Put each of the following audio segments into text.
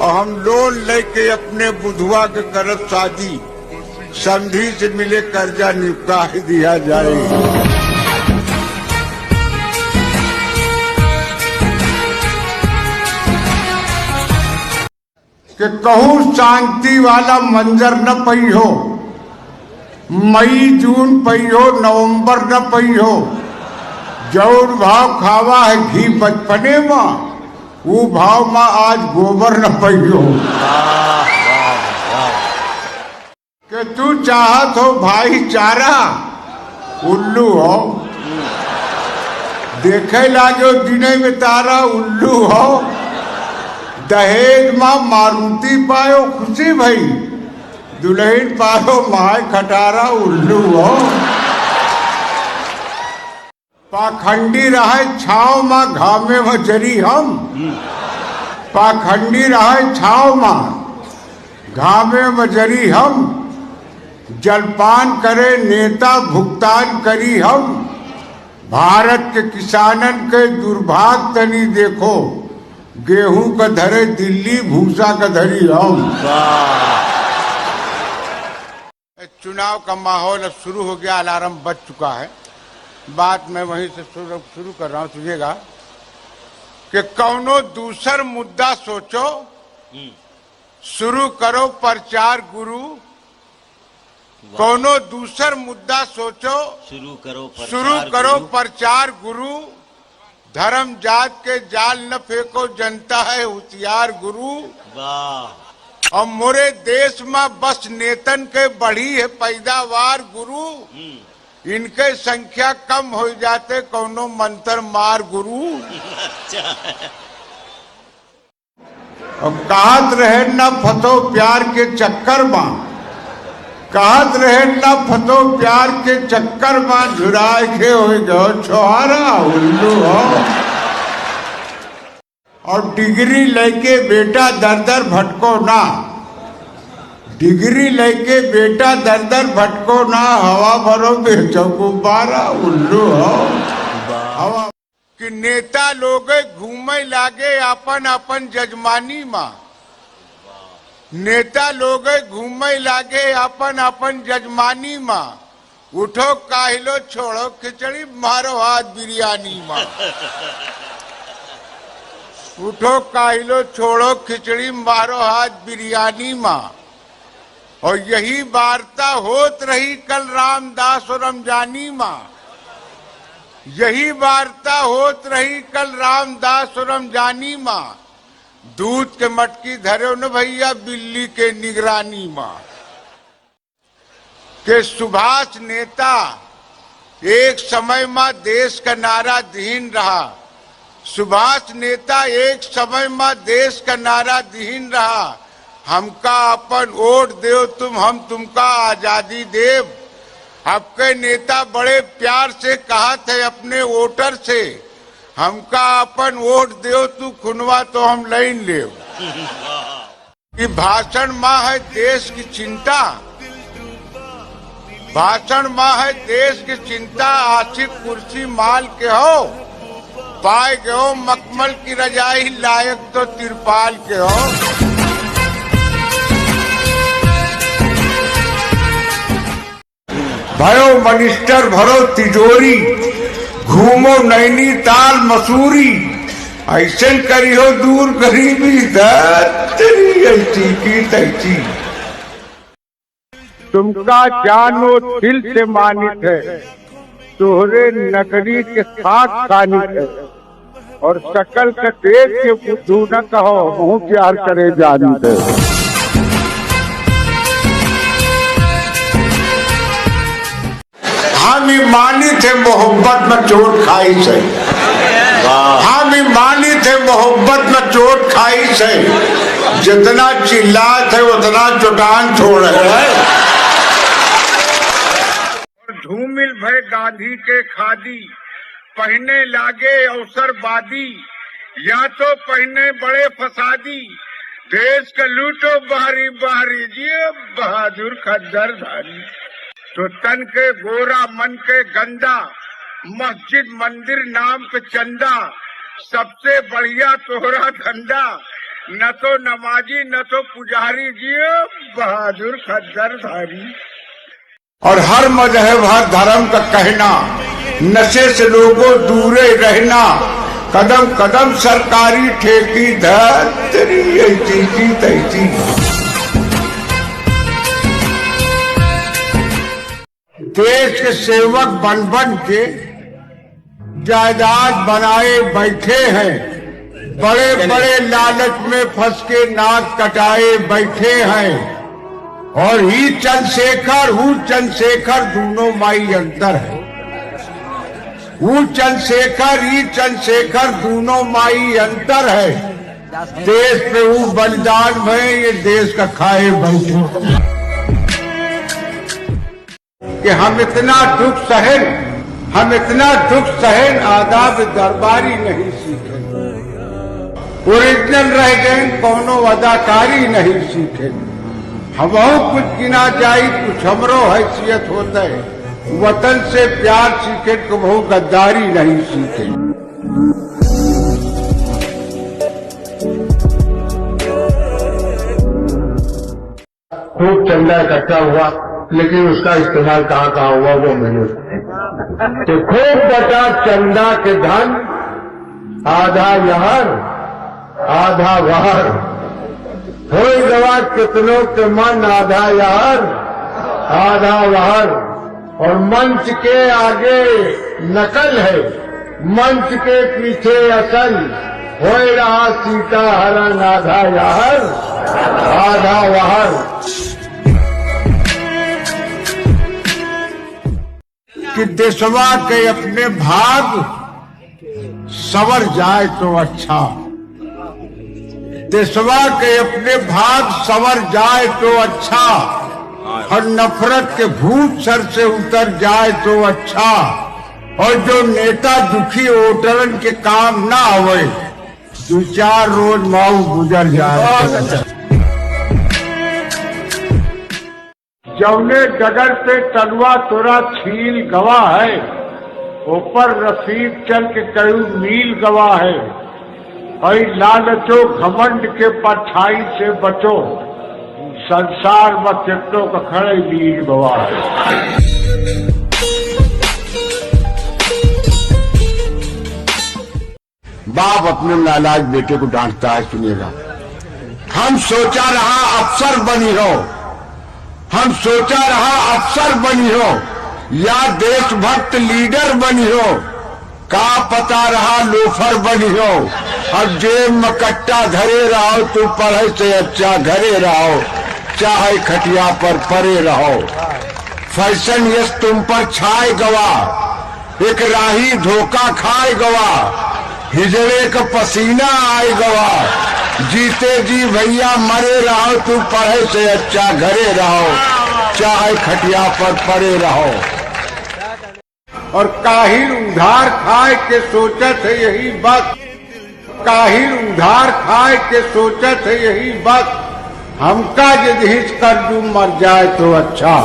और हम लोन लेके अपने बुधवा के करब शादी, समधी से मिले कर्जा निपटा दिया जाए। कि कहूँ शांति वाला मंजर न पई हो, मई जून पई हो, नवंबर न पई हो, जौन भाव खावा है घी बचपने में, वो भाव में आज गोबर न पई हो। कि तू चाहत हो भाईचारा, उल्लू हो, देखे लागो दिने में तारा, उल्लू हो। दहेज माँ मारुति पायो खुशी भई, दुल्हन पायो माय खटारा, उल्लू हो। पाखंडी रहे छाव माँ घामे में जरी हम, पाखंडी रहे छाव माँ घामे में जरी हम, जलपान करे नेता भुगतान करी हम। भारत के किसानन के दुर्भाग्य तनी देखो, गेहूं का धरे दिल्ली, भूसा का धरी हम। चुनाव का माहौल अब शुरू हो गया, अलार्म बज चुका है। बात मैं वहीं से शुरू कर रहा हूं, सुनिएगा कि कौनो दूसर मुद्दा सोचो, शुरू करो प्रचार गुरु। कौनो दूसर मुद्दा सोचो, शुरू करो प्रचार गुरु। धर्म जात के जाल न फेंको, जनता है होशियार गुरु। वाह। और मोरे देश में बस नेतन के बढ़ी है पैदावार गुरु, इनके संख्या कम हो जाते कौनो मंत्र मार गुरु। अब कहत रहे न फतो प्यार के चक्कर में, कहत रहे न फतो प्यार के चक्कर में, झुराए के हो गो छोहारा, उल्लू हो। और डिग्री लेके बेटा दर दर भटको ना, डिग्री लेके बेटा दर दर भटको ना, हवा भरो बेचो गुब्बारा, उल्लू हो। हवा कि नेता लोग घूमे लागे अपन अपन जजमानी माँ, नेता लोग घूमे लागे अपन अपन जजमानी माँ। उठो काहिलो छोड़ो खिचड़ी, मारो हाथ बिरयानी माँ। उठो काहिलो छोड़ो खिचड़ी, मारो हाथ बिरयानी माँ। और यही वार्ता होत रही कल रामदास और रमजानी माँ, यही वार्ता होत रही कल रामदास और रमजानी माँ। दूध के मटकी धरे न भैया बिल्ली के निगरानी माँ। के सुभाष नेता एक समय में देश का नाराधीन रहा, सुभाष नेता एक समय में देश का नाराधीन रहा। हमका अपन वोट देव तुम, हम तुमका आजादी देव। आपके नेता बड़े प्यार से कहा थे अपने वोटर से, हमका अपन वोट देव तू खुनवा तो हम लाइन ले। कि भाषण माँ है देश की चिंता, भाषण माँ है देश की चिंता। आशिक कुर्सी माल के हो, पाए गए हो मखमल की रजाई, लायक तो तिरपाल के हो। भयो मिनिस्टर भरो तिजोरी, घूमो नैनीताल मसूरी। ऐसे करी हो दूर गरीबी, दरी ऐसी की तैसी। तुमका जानो दिल से मानित है, तोहरे नगरी के साथ कानित है। और शकल का देख के बुद्धू न कहो, मुँह प्यार करे जानित है। हम ईमानी थे मोहब्बत में चोट खाई से, हम ईमानी थे मोहब्बत में चोट खाई से। जितना चिल्ला थे उतना चुटान छोड़ है। धूमिल भय गांधी के खादी, पहने लागे अवसरवादी। या तो पहने बड़े फसादी, देश का लूटो बाहरी बाहरी। जी बहादुर खद्दर धारी, तो तन के गोरा मन के गंदा, मस्जिद मंदिर नाम पे चंदा। सबसे बढ़िया तोहरा धंधा, न तो नमाजी न तो पुजारी जी, बहादुर खद्दर धारी। और हर मजहब हर धर्म का कहना, नशे से लोगों दूरे रहना, कदम कदम सरकारी ठेकी धरी ऐसी तैसी। देश के सेवक बन बन के जायदाद बनाए बैठे हैं, बड़े बड़े लालच में फंस के नाक कटाए बैठे हैं। और ही चंद्रशेखर हूँ चंद्रशेखर दोनों माई अंतर है। हूँ चंद्रशेखर ही चंद्रशेखर दोनों माई अंतर है। देश पे हूँ बलिदान में ये देश का खाए बैठे कि हम इतना दुख सहन आदाब दरबारी नहीं सीखे, ओरिजिनल रह गए कोनो अदाकारी नहीं सीखे। हमहू कुछ गिना जाई कुछ हमरो हैसियत होता है, वतन से प्यार सीखे कबहू गद्दारी नहीं सीखे। खूब चंदा इकट्ठा हुआ, लेकिन उसका इस्तेमाल कहाँ हुआ वो मैंने तो खूब बटा चंदा के धन, आधा यहर आधा वहर, हो गवा कितनों के मन, आधा यहर आधा वहर। और मंच के आगे नकल है, मंच के पीछे असल, हो रहा सीता हरण, आधा यहर आधा वहर। कि देशवा के अपने भाग संवर जाए तो अच्छा, देशवा के अपने भाग संवर जाए तो अच्छा, और नफरत के भूत सर से उतर जाए तो अच्छा। और जो नेता दुखी वोटरन के काम ना आवे, 2-4 रोज माऊ गुजर जाए। जौने डगर पे तलवा तोरा छील गवा है, ऊपर रफीक चल के कई मील गवा है। और लालचो घमंड के परछाई से बचो, संसार में कितनों का खड़े लील गवा है। बाप अपने नालायक बेटे को डांटता है, सुनिएगा। हम सोचा रहा अफसर बनी हो, हम सोचा रहा अफसर बनी हो या देशभक्त लीडर बनी हो, का पता रहा लोफर बनी हो। अब जेब में कट्टा धरे रहो, तू पढ़े से अच्छा घरे रहो, चाहे खटिया पर पड़े रहो। फैशन यस तुम पर छाए गवा, एक राही धोखा खाए गवा, हिजड़े का पसीना आए गवा। जीते जी भैया मरे रहो, तू पढ़े से अच्छा घरे रहो, चाहे खटिया पर पड़े रहो। और काहिर उधार खाए के सोचत है यही वक्त, काहिर उधार खाए के सोचत है यही वक्त, हमका यदि हिच कर दूं मर जाए तो अच्छा।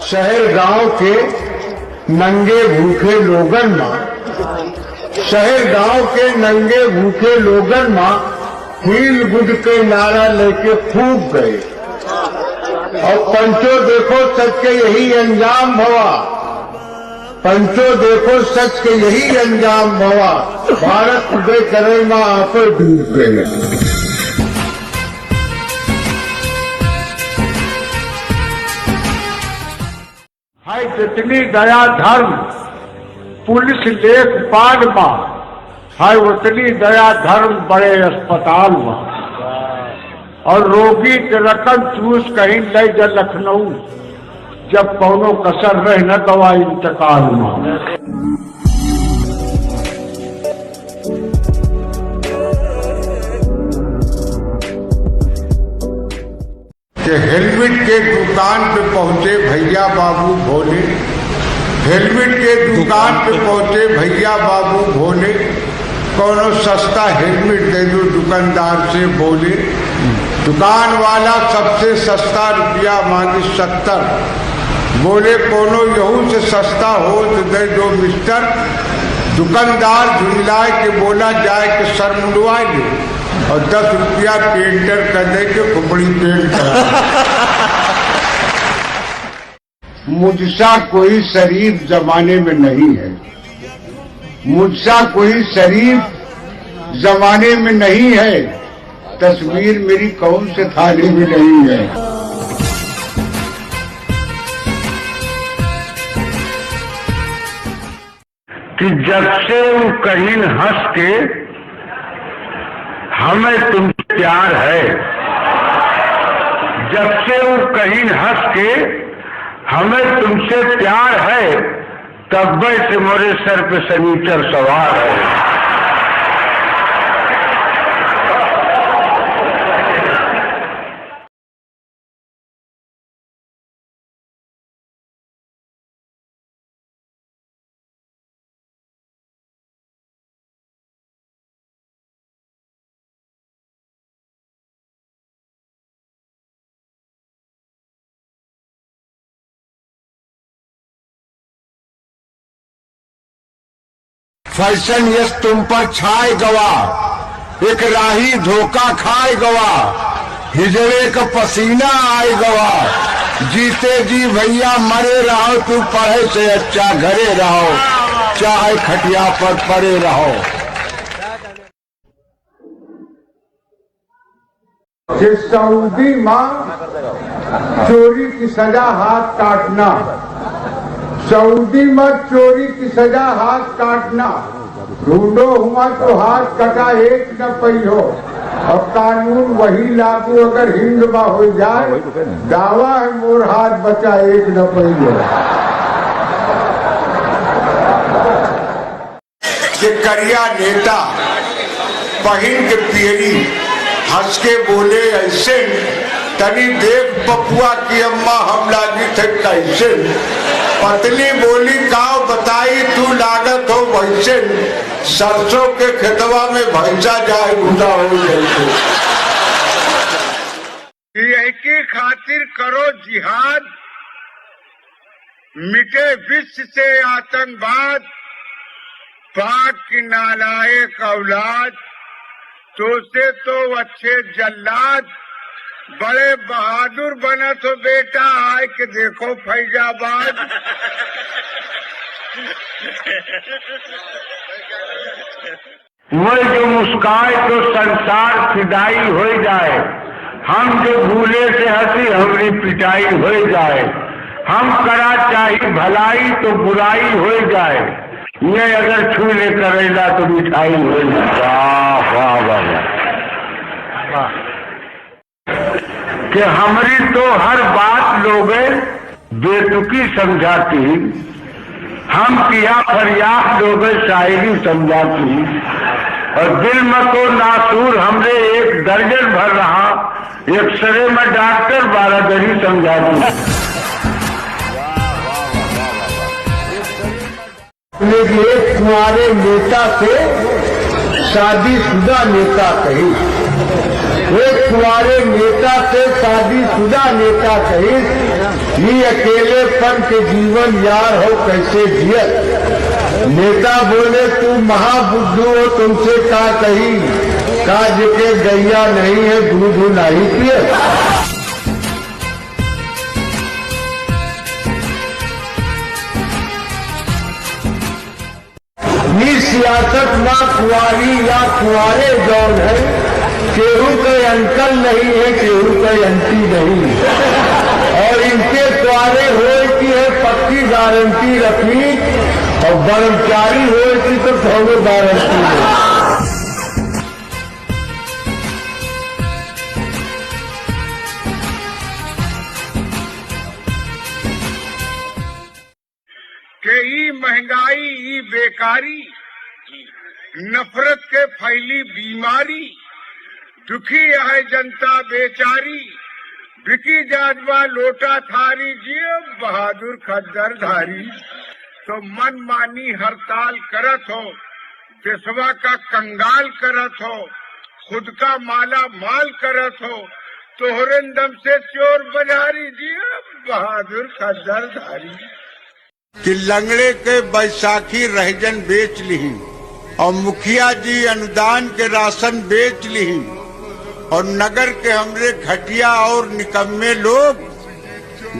शहर गांव के नंगे भूखे लोगन मां, शहर गांव के नंगे भूखे लोगन मां हील गुड के नारा लेके फूक गए। और पंचो देखो सच के यही अंजाम भवा, पंचो देखो सच के यही अंजाम भवा, भारत उदय करे मां आप डूब गए। है जितनी दया धर्म पुलिस लेखपाल मां, है उतनी दया धर्म बड़े अस्पताल में। और रोगी के रकम चूस कहीं ले जा लखनऊ, जब कौनो कसर रह न गवा इंतकाल में। कि हेलमेट के दुकान पे पहुंचे भैया बाबू भोले, हेलमेट के दुकान पे पहुंचे भैया बाबू भोले, कोनो सस्ता हेलमेट दे दो दुकानदार से बोले। दुकान वाला सबसे सस्ता रुपया मांगी 70, बोले कोनो यहू से सस्ता हो तो दे दो मिस्टर। दुकानदार झुंझलाए के बोला जाए कि सर मुंडवाए ले और 10 रुपया पेंटर कर दे के खोपड़ी पेंट करा। मुझसा कोई शरीफ जमाने में नहीं है, मुझसा कोई शरीफ जमाने में नहीं है, तस्वीर मेरी कौन से थाने में नहीं है। कि जब से वो कहीं हंस के हमें तुमसे प्यार है, जब से वो कहीं हंस के हमें तुमसे प्यार है, तब से मोरे सर पे सनीचर सवार है। फैशन यस तुम पर छाए गवा, एक राही धोखा खाए गवा, हिजड़े का पसीना आए गवा, जीते जी भैया मरे रहो, तू पढ़े से अच्छा घरे रहो, चाहे खटिया पर पड़े रहो। कि सऊदी मां चोरी की सजा हाथ काटना, सऊदी मत चोरी की सजा हाथ काटना, ढूंढो हुआ तो हाथ कटा एक न पई हो, और कानून वही लागू अगर हिंद में हो जाए, दावा है मोर हाथ बचा एक न पई हो। कि करिया नेता पहिन के पियरी हंस के बोले ऐसे, तनी देख पपुआ की अम्मा हम लागी थे कैसे, पतली बोली काव बताई तू लागत हो वैसे, सरसों के खेतवा में भैंसा जाए गुंडा हो जैसे। यही खातिर करो जिहाद, मिटे विश्व से आतंकवाद, पाक की नालायक औलाद, तो से तो अच्छे जल्लाद, बड़े बहादुर बना तो बेटा आए के देखो फैजाबाद। वह जो मुस्काए तो संसार फिदाई हो जाए, हम जो भूले से हंसी हमरी पिटाई हो जाए, हम करा चाही भलाई तो बुराई हो जाए, ये अगर छू ले करेला तो मिठाई हो जाए। वाह वाह वाह वाह। कि हमारी तो हर बात लोग बेतुकी समझाती, हम किया फरियाद लोग शायरी समझाती, और दिल में तो नासूर हमरे एक दर्जन भर रहा, एक्सरे में डॉक्टर 12 दरी समझाती। एक तुम्हारे नेता से शादीशुदा नेता कही, एक तुम्हारे नेता से शादीशुदा नेता कही, ये अकेलेपन के जीवन यार हो कैसे जियत। नेता बोले तू महाबुद्धू हो, तुमसे का कही, का जिके गैया नहीं है दूध नहीं पिए। सियासत ना कुंवारी या कुंवारे जौन है, केहू के अंकल नहीं है, केहू के अंटी नहीं, और इनके द्वारे होए की है पक्की गारंटी रखी, और कर्मचारी होए की तो थोड़ी गारंटी है। कि महंगाई बेकारी, नफरत के फैली बीमारी, दुखी है जनता बेचारी, बिकी जाजवा लोटा थारी, जियो बहादुर खद्दर धारी। तो मन मानी हड़ताल करत हो, पेशवा का कंगाल करत हो, खुद का माला माल करत हो, तोहरे दम से चोर बाजारी, जियो बहादुर का दरधारी कि लंगड़े के बैसाखी रहजन बेच ली और मुखिया जी अनुदान के राशन बेच ली और नगर के हमरे घटिया और निकम्मे लोग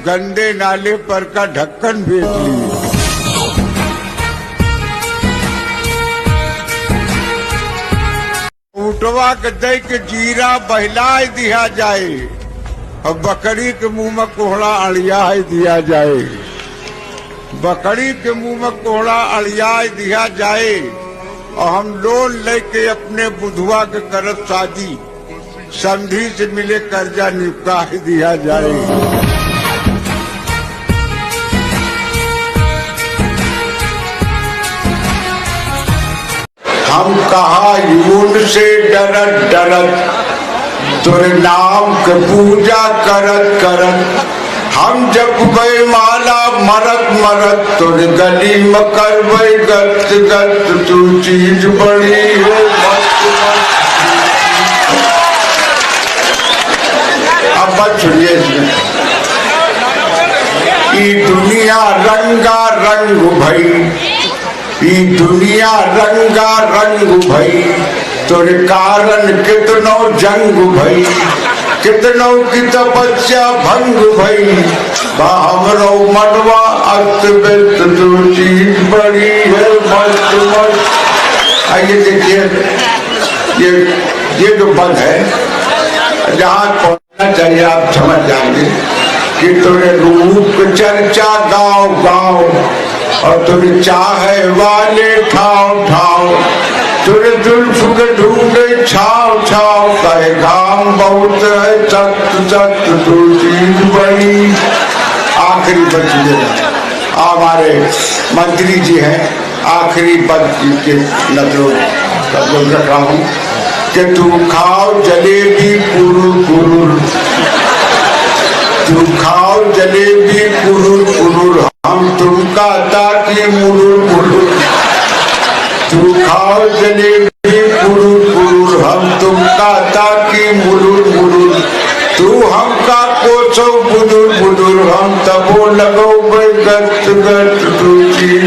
गंदे नाले पर का ढक्कन बेच ली। ऊँटवा के दे के जीरा बहलाए दिया जाए और बकरी के मुंह में कोहड़ा अड़िया दिया जाए, बकरी के मुंह में कोहड़ा अड़िया दिया जाए और हम लोन लेके अपने बुधवा के करत शादी संधि से मिले कर्जा निपटा दिया जाए। हम कहा यून से डरत डरत तोरे नाम के पूजा करत करत हम जब गए माला मरत मरत तोरे गली में करवे गत गत तू चीज बड़ी है मस्त मस्त। अब बात सुनिए इसमें, ये दुनिया रंगा रंग भई, ये दुनिया रंगा रंग भई तोरे कारण कितनो जंग भई, कितनो की तपस्या भंग भई हमरो मनवा अस्त व्यस्त तू चीज बड़ी है मस्त मस्त। आइए देखिए ये जो पद है जहाँ पहुंचना चाहिए आप समझ जाएंगे कि तोरे रूप चर्चा गाँव गाँव और तुम चाहे वाले ठाव ठाव तुरे जुल्फ के ढूंढे छाव छाव कहे घाम बहुत है सख्त सख्त तू चीज बड़ी। आखिरी पद हमारे मंत्री जी हैं, आखिरी पद के नजरों रख रहा हूँ कि तू खाओ जलेबी पुरुर पुरुर, तू खाओ जलेबी पुरुर पुरुर हम तुमका ताकि मुरुर मुरुर, तू खाओ जलेबी पुरुर पुरुर हम तुमका ताकि मुरुर मुरुर, तू हमका कोसो बुदुर बुदुर हम तबो लगो गत गत तू चीज